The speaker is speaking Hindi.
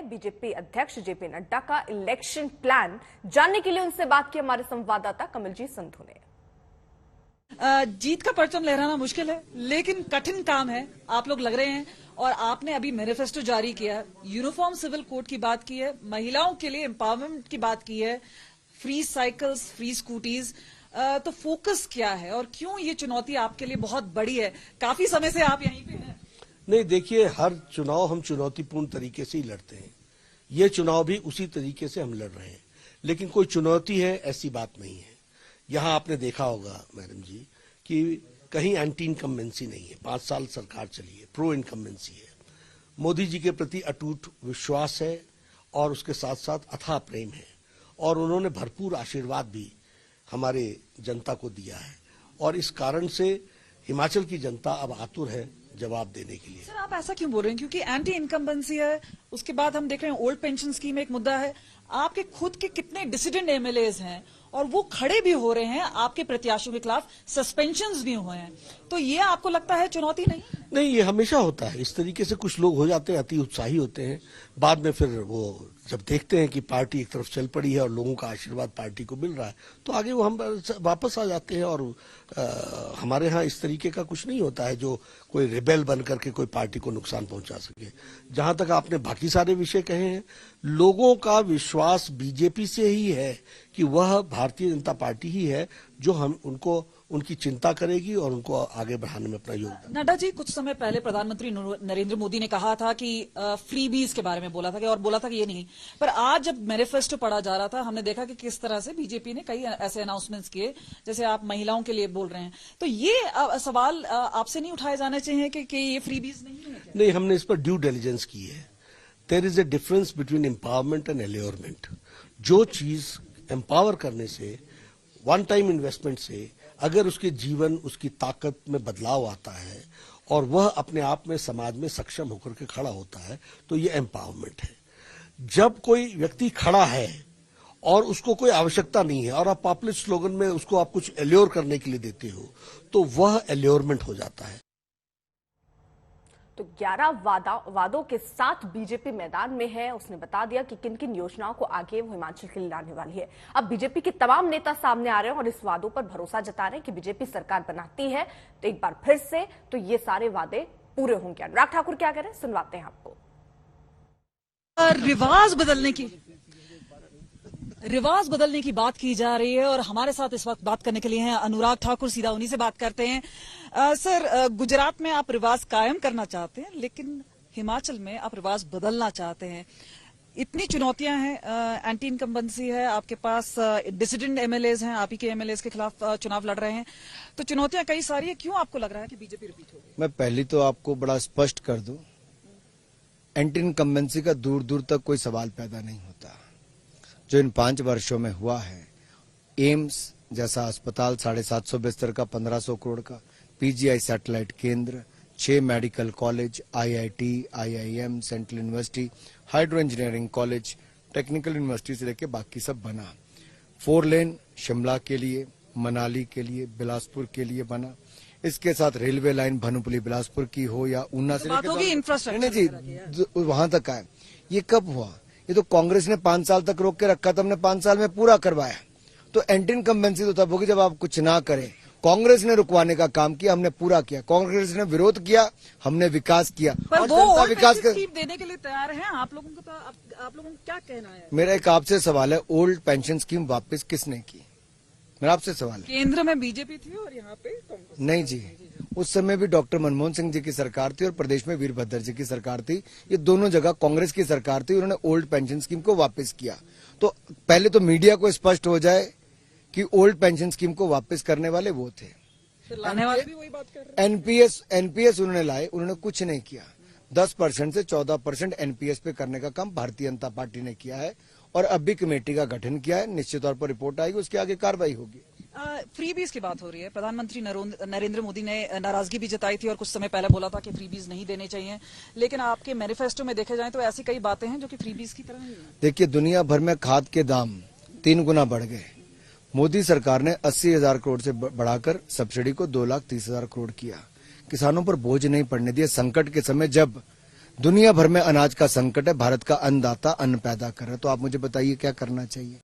बीजेपी अध्यक्ष जेपी नड्डा का इलेक्शन प्लान। जानने के लिए उनसे बात की हमारे संवाददाता कमलजीत संधू ने। जीत का परचम लहराना मुश्किल है, लेकिन कठिन काम है। आप लोग लग रहे हैं और आपने अभी मैनिफेस्टो जारी किया, यूनिफॉर्म सिविल कोड की बात की है, महिलाओं के लिए एम्पावरमेंट की बात की है, फ्री साइकिल्स, फ्री स्कूटीज। तो फोकस क्या है और क्यों ये चुनौती आपके लिए बहुत बड़ी है? काफी समय से आप यहीं पे हैं। नहीं, देखिए, हर चुनाव हम चुनौतीपूर्ण तरीके से ही लड़ते हैं। ये चुनाव भी उसी तरीके से हम लड़ रहे हैं, लेकिन कोई चुनौती है ऐसी बात नहीं है। यहाँ आपने देखा होगा मैडम जी कि कहीं एंटी इनकम्बेंसी नहीं है। 5 साल सरकार चली है, प्रो इनकम्बेंसी है। मोदी जी के प्रति अटूट विश्वास है और उसके साथ साथ अथाह प्रेम है, और उन्होंने भरपूर आशीर्वाद भी हमारे जनता को दिया है, और इस कारण से हिमाचल की जनता अब आतुर है जवाब देने के लिए। सर, आप ऐसा क्यों बोल रहे हैं? क्योंकि एंटी इनकम्बेंसी है, उसके बाद हम देख रहे हैं ओल्ड पेंशन स्कीम एक मुद्दा है। आपके खुद के कितने डिसिडेंट एमएलएज हैं और वो खड़े भी हो रहे हैं आपके प्रत्याशियों के खिलाफ, सस्पेंशंस भी हुए हैं। तो ये आपको लगता है चुनौती नहीं? नहीं, ये हमेशा होता है। इस तरीके से कुछ लोग हो जाते हैं, अति उत्साही होते हैं, बाद में फिर वो जब देखते हैं कि पार्टी एक तरफ चल पड़ी है और लोगों का आशीर्वाद पार्टी को मिल रहा है, तो आगे वो हम वापस आ जाते हैं। और हमारे यहाँ इस तरीके का कुछ नहीं होता है जो कोई रिबेल बन करके कोई पार्टी को नुकसान पहुंचा सके। जहां तक आपने बाकी सारे विषय कहे हैं, लोगों का विश्वास बीजेपी से ही है कि वह भारतीय जनता पार्टी ही है जो हम उनको उनकी चिंता करेगी और उनको आगे बढ़ाने में अपना योगदान। नड्डा जी, कुछ समय पहले प्रधानमंत्री नरेंद्र मोदी ने कहा था कि फ्रीबीज के बारे में बोला था और बोला था कि ये नहीं, पर आज जब मैनिफेस्टो पढ़ा जा रहा था, हमने देखा कि किस तरह से बीजेपी ने कई ऐसे अनाउंसमेंट्स किए, जैसे आप महिलाओं के लिए बोल रहे हैं। तो ये सवाल आपसे नहीं उठाए जाने चाहिए कि ये फ्रीबीज नहीं है? नहीं, हमने इस पर ड्यू डिलिजेंस की है। There is a difference between empowerment and allurement. जो चीज एम्पावर करने से, वन टाइम इन्वेस्टमेंट से अगर उसके जीवन, उसकी ताकत में बदलाव आता है और वह अपने आप में समाज में सक्षम होकर के खड़ा होता है, तो ये एम्पावरमेंट है। जब कोई व्यक्ति खड़ा है और उसको कोई आवश्यकता नहीं है और आप पॉपुलर स्लोगन में उसको आप कुछ एल्योर करने के लिए देते हो, तो वह एल्योरमेंट हो जाता है। तो 11 वादों के साथ बीजेपी मैदान में है। उसने बता दिया कि किन किन योजनाओं को आगे वो हिमाचल के लिए लाने वाली है। अब बीजेपी के तमाम नेता सामने आ रहे हैं और इस वादों पर भरोसा जता रहे हैं कि बीजेपी सरकार बनाती है तो एक बार फिर से तो ये सारे वादे पूरे होंगे। अनुराग ठाकुर क्या कह रहे हैं, सुनवाते हैं आपको। रिवाज बदलने की बात की जा रही है और हमारे साथ इस वक्त बात करने के लिए हैं अनुराग ठाकुर। सीधा उन्हीं से बात करते हैं। सर, गुजरात में आप रिवाज कायम करना चाहते हैं, लेकिन हिमाचल में आप रिवाज बदलना चाहते हैं। इतनी चुनौतियां हैं, एंटी इनकम्बेंसी है, आपके पास डिसिडेंट एमएलएज हैं, आप ही के एमएलएज के खिलाफ चुनाव लड़ रहे हैं, तो चुनौतियां कई सारी है। क्यों आपको लग रहा है कि बीजेपी रिपीट होगी? मैं पहली तो आपको बड़ा स्पष्ट कर दूं, एंटी इनकम्बेंसी का दूर दूर तक कोई सवाल पैदा नहीं होता। जो इन 5 वर्षों में हुआ है, एम्स जैसा अस्पताल 750 बिस्तर का 1500 करोड़ का, पीजीआई सैटेलाइट केंद्र, 6 medical college, IIT, IIM, central university, hydro engineering college, technical university से लेकर बाकी सब बना। 4 लेन शिमला के लिए, मनाली के लिए, बिलासपुर के लिए बना। इसके साथ रेलवे लाइन भानुपल्ली बिलासपुर की हो या ऊना से लेकर इंफ्रास्ट्रक्चर, नहीं जी, वहां तक आए। ये कब हुआ? ये तो कांग्रेस ने 5 साल तक रोक के रखा था, हमने 5 साल में पूरा करवाया। तो एंटी इनकम्बेंसी तो तब होगी जब आप कुछ ना करें। कांग्रेस ने रुकवाने का काम किया, हमने पूरा किया। कांग्रेस ने विरोध किया, हमने विकास किया। पर वो विकास स्कीम देने के लिए तैयार हैं आप लोगों को, तो आप लोगों को क्या कहना है? मेरा एक आपसे सवाल है, ओल्ड पेंशन स्कीम वापस किसने की? मेरा आपसे सवाल है। केंद्र में बीजेपी थी और यहाँ पे कांग्रेस। नहीं जी, उस समय भी डॉक्टर मनमोहन सिंह जी की सरकार थी और प्रदेश में वीरभद्र जी की सरकार थी। ये दोनों जगह कांग्रेस की सरकार थी। उन्होंने ओल्ड पेंशन स्कीम को वापस किया। तो पहले तो मीडिया को स्पष्ट हो जाए कि ओल्ड पेंशन स्कीम को वापस करने वाले वो थे। लाने वाले भी वही बात कर रहे हैं। एनपीएस उन्होंने लाए, उन्होंने कुछ नहीं किया। 10% से 14% एनपीएस पे करने का काम भारतीय जनता पार्टी ने किया है और अब भी कमेटी का गठन किया है। निश्चित तौर पर रिपोर्ट आएगी, उसके आगे कार्रवाई होगी। फ्रीबीज की बात हो रही है। प्रधानमंत्री नरेंद्र मोदी ने नाराजगी भी जताई थी और कुछ समय पहले बोला था कि फ्रीबीज नहीं देने चाहिए, लेकिन आपके मैनिफेस्टो में देखे जाए तो ऐसी कई बातें हैं जो कि फ्रीबीज की तरह नहीं है। देखिए, दुनिया भर में खाद के दाम 3 गुना बढ़ गए। मोदी सरकार ने 80,000 करोड़ से बढ़ाकर सब्सिडी को 2,30,000 करोड़ किया। किसानों पर बोझ नहीं पड़ने दिया। संकट के समय जब दुनिया भर में अनाज का संकट है, भारत का अन्नदाता अन्न पैदा कर रहा है, तो आप मुझे बताइए क्या करना चाहिए।